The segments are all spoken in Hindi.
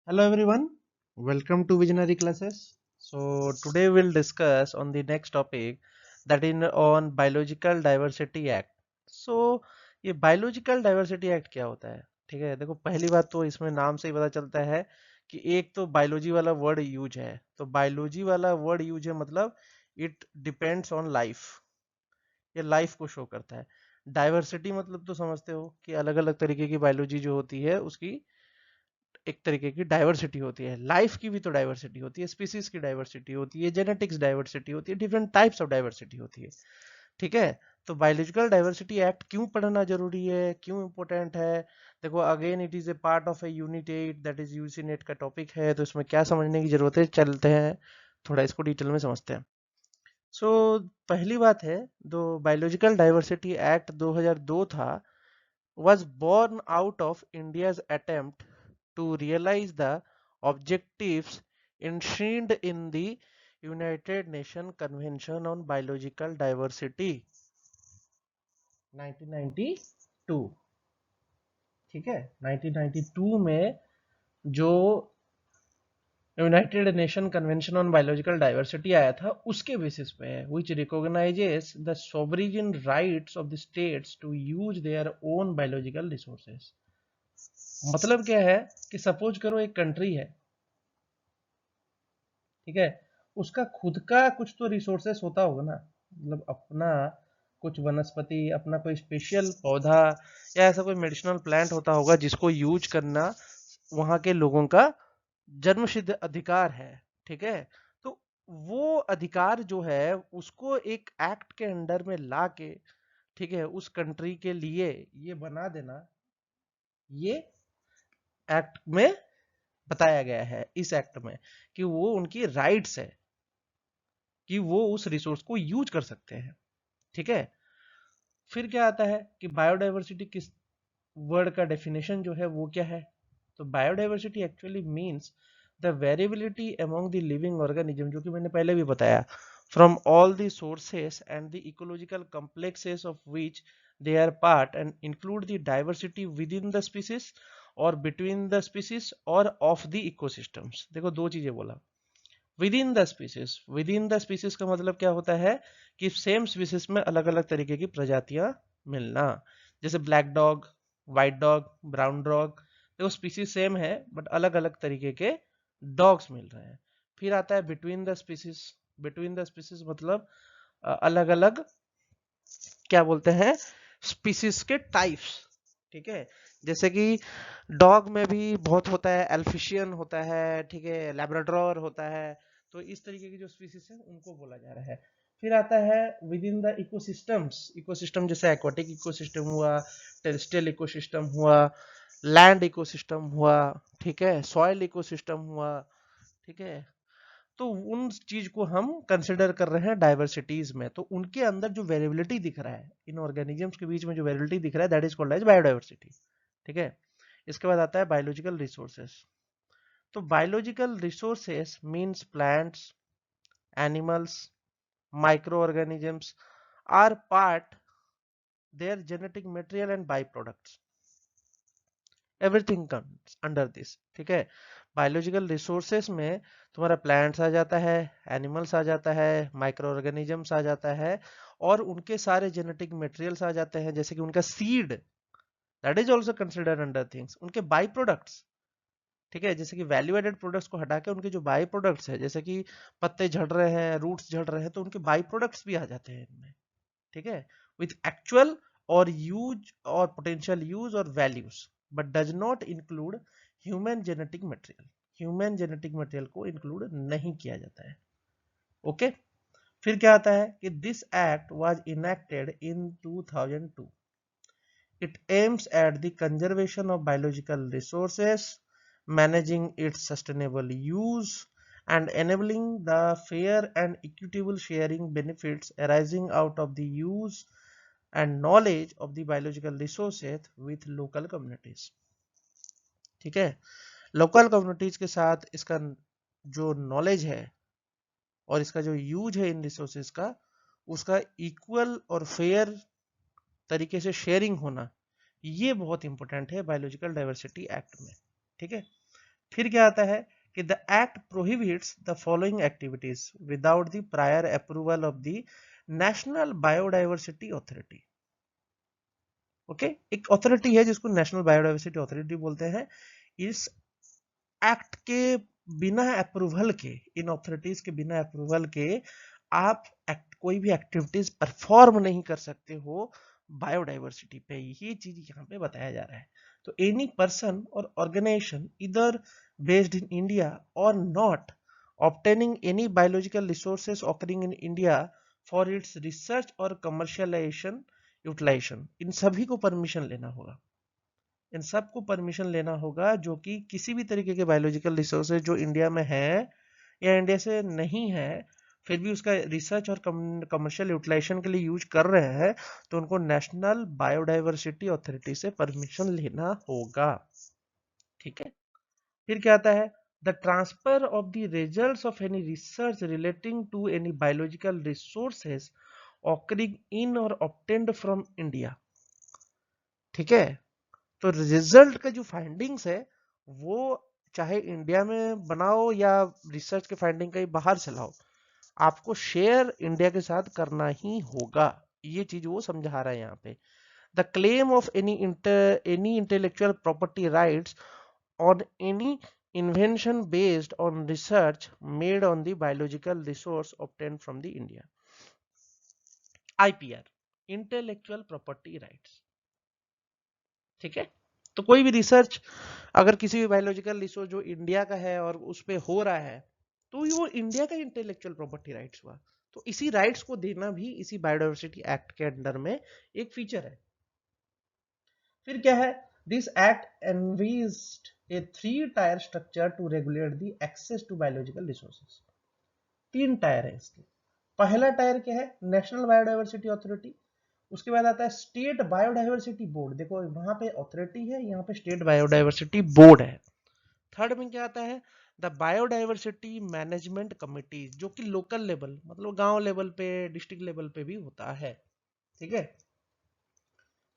Hello everyone, welcome to Visionary Classes. So today we'll discuss on the next topic that in on Biological Diversity Act. So ये Biological Diversity Act क्या होता है? ठीक है, देखो पहली बात तो इसमें नाम से ही पता चलता है कि एक तो बायोलॉजी वाला वर्ड यूज है। तो बायोलॉजी वाला वर्ड यूज है मतलब इट डिपेंड्स ऑन लाइफ, ये लाइफ को शो करता है। डाइवर्सिटी मतलब तो समझते हो कि अलग अलग तरीके की बायोलॉजी जो होती है उसकी एक तरीके की डाइवर्सिटी होती है। लाइफ की भी तो डाइवर्सिटी होती है, स्पीसीज की डाइवर्सिटी होती है, जेनेटिक्स डाइवर्सिटी होती है, डिफरेंट टाइप्स ऑफ डाइवर्सिटी होती है। ठीक है, तो बायोलॉजिकल डाइवर्सिटी एक्ट क्यों पढ़ना जरूरी है, क्यों इंपॉर्टेंट है? देखो again it is a part of a unit 8 that is UC net का टॉपिक है, तो इसमें क्या समझने की जरूरत है, चलते हैं थोड़ा इसको डिटेल में समझते हैं। सो पहली बात है, दो बायोलॉजिकल डाइवर्सिटी एक्ट 2002 था, was born out of India's attempt to realize the objectives enshrined in the United Nations Convention on Biological Diversity 1992। ठीक है, 1992 में जो united nation convention on biological diversity आया था उसके बेसिस पे है, which recognises the sovereign rights of the states to use their own biological resources. मतलब क्या है कि सपोज करो एक कंट्री है, ठीक है, उसका खुद का कुछ तो रिसोर्सेस होता होगा ना, मतलब अपना कुछ वनस्पति, अपना कोई स्पेशल पौधा या ऐसा कोई मेडिसिनल प्लांट होता होगा जिसको यूज करना वहां के लोगों का जन्मसिद्ध अधिकार है। ठीक है, तो वो अधिकार जो है उसको एक एक्ट के अंडर में ला के, ठीक है, उस कंट्री के लिए ये बना देना, ये एक्ट में बताया गया है, इस एक्ट में कि वो उनकी राइट्स है कि वो उस रिसोर्स को यूज कर सकते हैं। ठीक है, फिर क्या आता है कि बायोडाइवर्सिटी किस वर्ड का डेफिनेशन जो है वो क्या है? तो biodiversity actually means the variability among the living organism, जो कि मैंने पहले भी बताया, from all the sources and the ecological complexes of which they are part and include the diversity within the species और बिटवीन द स्पीसीज और ऑफ द इकोसिस्टम्स। देखो दो चीजें बोला, within the species, within the species का मतलब क्या होता है कि सेम स्पीसीज में अलग अलग तरीके की प्रजातियां मिलना, जैसे black dog, white dog, brown dog, देखो स्पीसीज सेम है बट अलग अलग तरीके के डॉग्स मिल रहे हैं। फिर आता है between the species, between the species मतलब अलग अलग क्या बोलते हैं, स्पीसीज के टाइप्स। ठीक है, जैसे कि डॉग में भी बहुत होता है, एल्फिशियन होता है, ठीक है, लैब्राडोर होता है, तो इस तरीके की जो स्पीसीज है उनको बोला जा रहा है। फिर आता है with in the ecosystems, ecosystem जैसे एक्वाटिक इकोसिस्टम हुआ, टेरेस्ट्रियल इकोसिस्टम हुआ, लैंड इकोसिस्टम हुआ, ठीक है, सॉइल इकोसिस्टम हुआ। ठीक है, तो उन चीज को हम कंसिडर कर रहे हैं डाइवर्सिटीज में, तो उनके अंदर जो वेरिएबिलिटी दिख रहा है, इन ऑर्गेनिजम्स के बीच में जो वेरिएबिलिटी दिख रहा है that is called as biodiversity. ठीक है, इसके बाद आता है बायोलॉजिकल रिसोर्सेस। तो biological resources means plants, animals, micro organisms are part their genetic material and by products, everything comes under this. ठीक है, बायोलॉजिकल रिसोर्सेस में तुम्हारा प्लांट्स आ जाता है, एनिमल्स आ जाता है, माइक्रो ऑर्गेनिजम्स आ जाता है, और उनके सारे जेनेटिक मटेरियल्स आ जाते हैं, जैसे कि उनका seed, that is also considered under things, उनके बाई प्रोडक्ट्स। ठीक है, जैसे कि वैल्यू एडेड प्रोडक्ट्स को हटा के उनके जो बाई प्रोडक्ट्स है, जैसे कि पत्ते झड़ रहे हैं, रूट्स झड़ रहे हैं, तो उनके बाई प्रोडक्ट्स भी आ जाते हैं इनमें। ठीक है, विथ एक्चुअल और यूज और पोटेंशियल यूज और values, but does not include human genetic material, human genetic material को इंक्लूड नहीं किया जाता है। ओके, फिर क्या आता है कि this act was enacted in 2002। It aims at the conservation of biological resources, managing its sustainable use, and enabling the fair and equitable sharing benefits arising out of the use and knowledge of the biological resources with local communities। ठीक है, लोकल कम्युनिटीज के साथ इसका जो नॉलेज है और इसका जो यूज है इन रिसोर्सेज का, उसका इक्वल और फेयर तरीके से शेयरिंग होना, ये बहुत इंपॉर्टेंट है बायोलॉजिकल डाइवर्सिटी एक्ट में। ठीक है, फिर क्या आता है कि the act prohibits the following activities without the prior approval of the national biodiversity authority. Okay, एक अथॉरिटी है जिसको नेशनल बायोडाइवर्सिटी अथॉरिटी बोलते हैं। इस एक्ट के बिना अप्रूवल के, इन अथॉरिटीज के बिना अप्रूवल के आप कोई भी एक्टिविटीज परफॉर्म नहीं कर सकते हो बायोडाइवर्सिटी पे। ये चीज यहाँ पे बताया जा रहा है। तो एनी पर्सन और ऑर्गेनाइजेशन इधर बेस्ड इन इंडिया और not obtaining any biological resources occurring in India for its research और commercialization यूटिलाइजेशन, इन सभी को परमिशन लेना होगा। इन सबको परमिशन लेना होगा जो कि किसी भी तरीके के बायोलॉजिकल रिसोर्सेज जो इंडिया में है या इंडिया से नहीं है, फिर भी उसका रिसर्च और कमर्शियल यूटिलाइजेशन के लिए यूज कर रहे हैं, तो उनको नेशनल बायोडाइवर्सिटी अथॉरिटी से परमिशन लेना होगा। ठीक है। फिर क्या आता है, the transfer of the results of any research relating to any biological resources occurring in और ऑब्टेन्ड फ्रॉम इंडिया। ठीक है। तो रिजल्ट का जो फाइंडिंग्स है वो चाहे इंडिया में बनाओ या रिसर्च के फाइंडिंग कहीं बाहर से लाओ, आपको शेयर इंडिया के साथ करना ही होगा। ये चीज वो समझा रहा है यहाँ पे। The claim of any intellectual property rights on any invention based on research made on the biological resource obtained from the India। IPR, intellectual property rights। ठीक है। तो कोई भी रिसर्च अगर किसी भी बायोलॉजिकल रिसोर्स जो इंडिया का है और उस पे हो रहा है, तो वो इंडिया का इंटेलेक्चुअल प्रॉपर्टी राइट्स हुआ। तो इसी राइट्स को देना भी इसी बायोडाइवर्सिटी एक्ट के अंडर में एक फीचर है। फिर क्या है, this act envisaged a 3 tier structure to regulate the access to biological resources. 3 tier है इसके। पहला टायर क्या है, नेशनल बायोडाइवर्सिटी अथॉरिटी। उसके बाद आता है स्टेट बायोडाइवर्सिटी बोर्ड। देखो वहां पे अथॉरिटी है, यहाँ पे स्टेट बायोडाइवर्सिटी बोर्ड है। थर्ड में क्या आता है, द बायोडाइवर्सिटी मैनेजमेंट कमिटी, जो कि लोकल लेवल मतलब गांव लेवल पे, डिस्ट्रिक्ट लेवल पे भी होता है। ठीक है।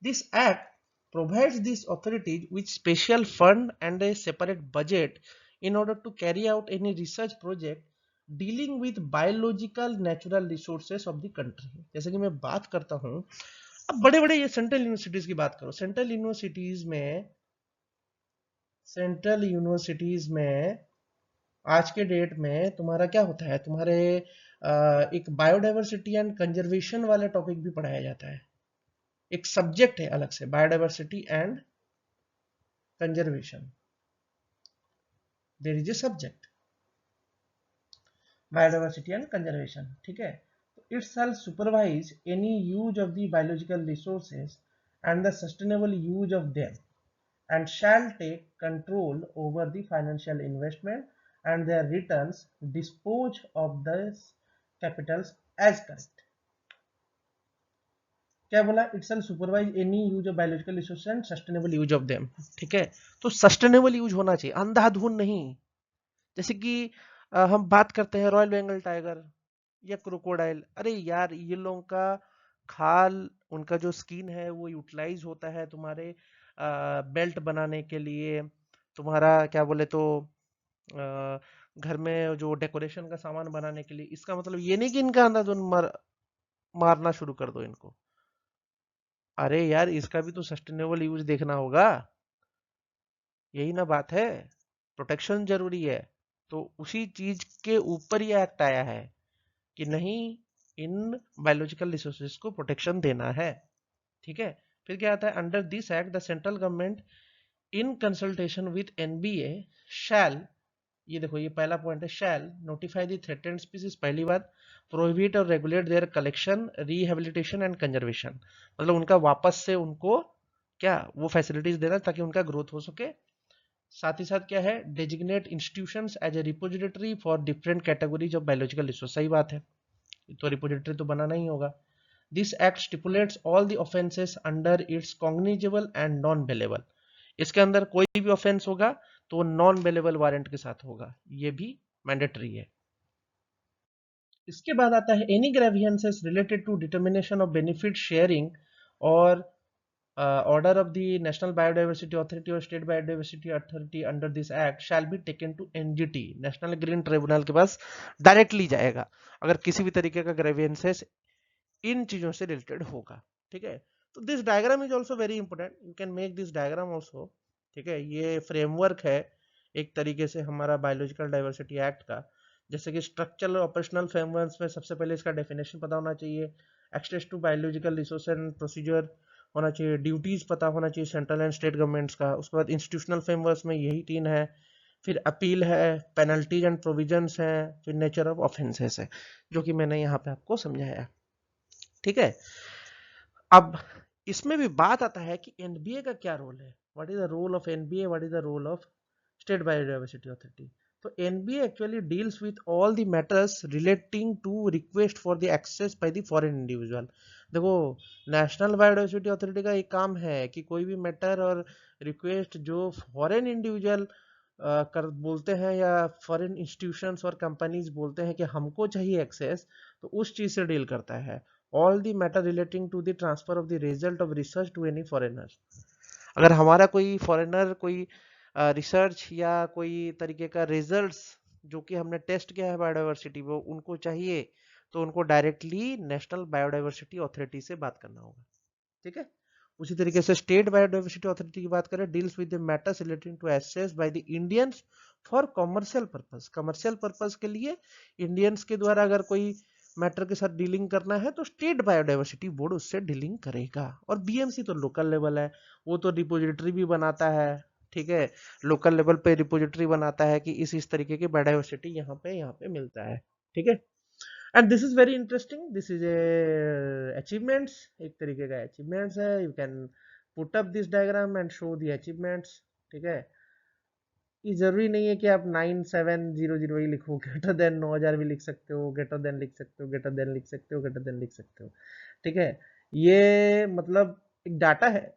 This act provides these authorities with special fund and a separate budget in order to carry out any research project dealing with biological natural resources of the country। जैसे कि मैं बात करता हूं, अब बड़े बड़े ये सेंट्रल यूनिवर्सिटीज की बात करो। सेंट्रल यूनिवर्सिटीज में आज के डेट में तुम्हारा क्या होता है, तुम्हारे एक बायोडाइवर्सिटी एंड कंजर्वेशन वाला टॉपिक भी पढ़ाया जाता है। एक सब्जेक्ट है अलग से, biodiversity and conservation. There is a subject biodiversity and conservation. ठीक है। It shall supervise any use of the biological resources and the sustainable use of them and shall take control over the financial investment and their returns, dispose of these capitals as correct। क्या बोला, it shall supervise any use of biological resources and sustainable use of them. ठीक है। तो सस्टेनेबल यूज होना चाहिए, अंधाधुन नहीं। जैसे कि हम बात करते हैं रॉयल बंगाल टाइगर या क्रोकोडाइल, अरे यार ये लोगों का खाल, उनका जो स्किन है वो यूटिलाइज होता है तुम्हारे बेल्ट बनाने के लिए, तुम्हारा क्या बोले तो घर में जो डेकोरेशन का सामान बनाने के लिए। इसका मतलब ये नहीं कि इनका अंधाधुन मारना शुरू कर दो इनको। अरे यार इसका भी तो सस्टेनेबल यूज देखना होगा, यही ना बात है। प्रोटेक्शन जरूरी है। तो उसी चीज के ऊपर ये एक्ट आया है कि नहीं, इन बायोलॉजिकल रिसोर्सेज को प्रोटेक्शन देना है। ठीक है। फिर क्या आता है, under this act the central government in consultation with NBA shall, ये देखो ये पहला पॉइंट है, shall notify the threatened species. पहली बात, प्रोहिबिट और regulate their collection, rehabilitation and conservation, मतलब उनका वापस से उनको क्या वो फैसिलिटीज देना ताकि उनका ग्रोथ हो सके। साथ ही साथ क्या है, designate institutions as a repository for different categories of biological resource. सही बात है, तो रिपोजिटरी तो बनाना ही होगा। This act stipulates all the offences under its cognizable and non bailable. इसके अंदर कोई भी ऑफेंस होगा तो नॉन बेलेबल वारंट के साथ होगा, ये भी मैंडेटरी है। इसके बाद आता है any grievances related to determination of benefit sharing और order of the National Biodiversity Authority or State Biodiversity Authority under this act shall be taken to NGT, national green tribunal के पास डायरेक्टली जाएगा अगर किसी भी तरीके का ग्रेवियंसेस इन चीजों से रिलेटेड होगा। ठीक है, तो this diagram is also very important, you can make this diagram also. ठीक है, ये फ्रेमवर्क है एक तरीके से हमारा बायोलॉजिकल डाइवर्सिटी एक्ट का। जैसे कि स्ट्रक्चरल ऑपरेशनल फ्रेमवर्क में सबसे पहले इसका डेफिनेशन पता होना चाहिए, access to biological resource and procedure होना चाहिए, ड्यूटीज पता होना चाहिए सेंट्रल एंड स्टेट गवर्नमेंट्स का। उसके बाद इंस्टीट्यूशनल फ्रेमवर्क में यही तीन है, फिर अपील है, पेनल्टीज एंड प्रोविजंस है, फिर नेचर ऑफ ऑफेंसेस है, जो कि मैंने यहाँ पे आपको समझाया। ठीक है, अब इसमें भी बात आता है कि एनबीए का क्या रोल है, what is the role of NBA, what is the role of state biodiversity authority. तो NBA actually deals with all the matters relating to request for the access by the foreign individual. देखो, नेशनल बायोडाइवर्सिटी अथॉरिटी का एक काम है कि कोई भी मैटर और रिक्वेस्ट जो फॉरेन इंडिविजुअल कर बोलते हैं या फॉरेन इंस्टीट्यूशंस और कंपनीज बोलते हैं कि हमको चाहिए एक्सेस, तो उस चीज से डील करता है। All the matter relating to the transfer of the result of research to any foreigner. अगर हमारा कोई फॉरेनर कोई रिसर्च या कोई तरीके का रिजल्ट्स जो कि हमने टेस्ट किया है बायोडाइवर्सिटी वो उनको चाहिए, तो उनको डायरेक्टली नेशनल बायोडाइवर्सिटी अथॉरिटी से बात करना होगा। ठीक है, उसी तरीके से स्टेट बायोडाइवर्सिटी अथॉरिटी की बात करें, deals with the matters relating to access by the Indians for commercial purpose. Commercial purpose के लिए इंडियंस के द्वारा अगर कोई मैटर के साथ डीलिंग करना है तो स्टेट बायोडाइवर्सिटी बोर्ड उससे डीलिंग करेगा। और बीएमसी तो लोकल लेवल है, वो तो रिपोजिटरी भी बनाता है। ठीक है, लोकल लेवल पे रिपोजिटरी बनाता है कि इस तरीके की बायोडाइवर्सिटी यहाँ पे मिलता है। ठीक है, and this is very interesting, this is a achievements, एक तरीके का अचीवमेंट्स है। You can put up this diagram and show the achievements. ठीक है, ये जरूरी नहीं है कि आप 9700 ही लिखो, ग्रेटर देन 9000 भी लिख सकते हो, ग्रेटर देन लिख सकते हो, ग्रेटर देन लिख सकते हो, ग्रेटर देन लिख सकते हो। ठीक है, ये मतलब एक डाटा है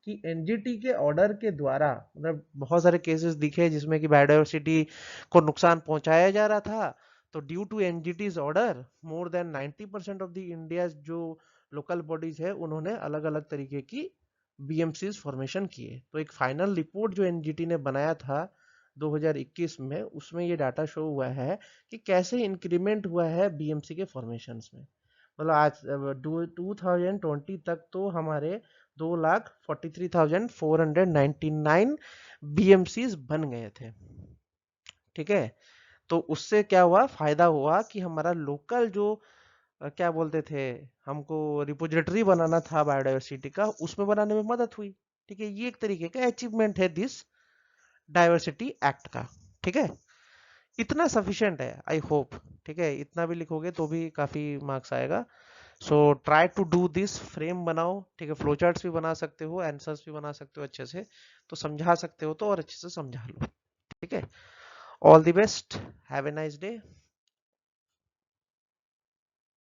कि एनजीटी के ऑर्डर के द्वारा मतलब बहुत सारे केसेस दिखे जिसमें कि बायोडाइवर्सिटी को नुकसान पहुंचाया जा रहा था, तो due to NGT's order more than 90% of the India जो लोकल बॉडीज है उन्होंने अलग अलग तरीके की बीएमसीज फॉर्मेशन किए। तो एक फाइनल रिपोर्ट जो एनजीटी ने बनाया था 2021 में, उसमें ये डाटा शो हुआ है कि कैसे इंक्रीमेंट हुआ है बीएमसी के फॉर्मेशंस में। मतलब आज 2020 तक तो हमारे 2,43,499 बीएमसीज बन गए थे। ठीक है, तो उससे क्या हुआ, फायदा हुआ कि हमारा लोकल जो क्या बोलते थे, हमको रिपोजिटरी बनाना था बायोडाइवर्सिटी का, उसमें बनाने में मदद हुई। ठीक है, ये एक तरीके का अचीवमेंट है दिस डाइवर्सिटी एक्ट का। ठीक है, इतना सफिशिएंट है आई होप। ठीक है, इतना भी लिखोगे तो भी काफी मार्क्स आएगा। So try to do this, frame बनाओ। ठीक है, फ्लो चार्ट्स भी बना सकते हो, आंसर्स भी बना सकते हो अच्छे से, तो समझा सकते हो तो और अच्छे से समझा लो। ठीक है, all the best, have a nice day.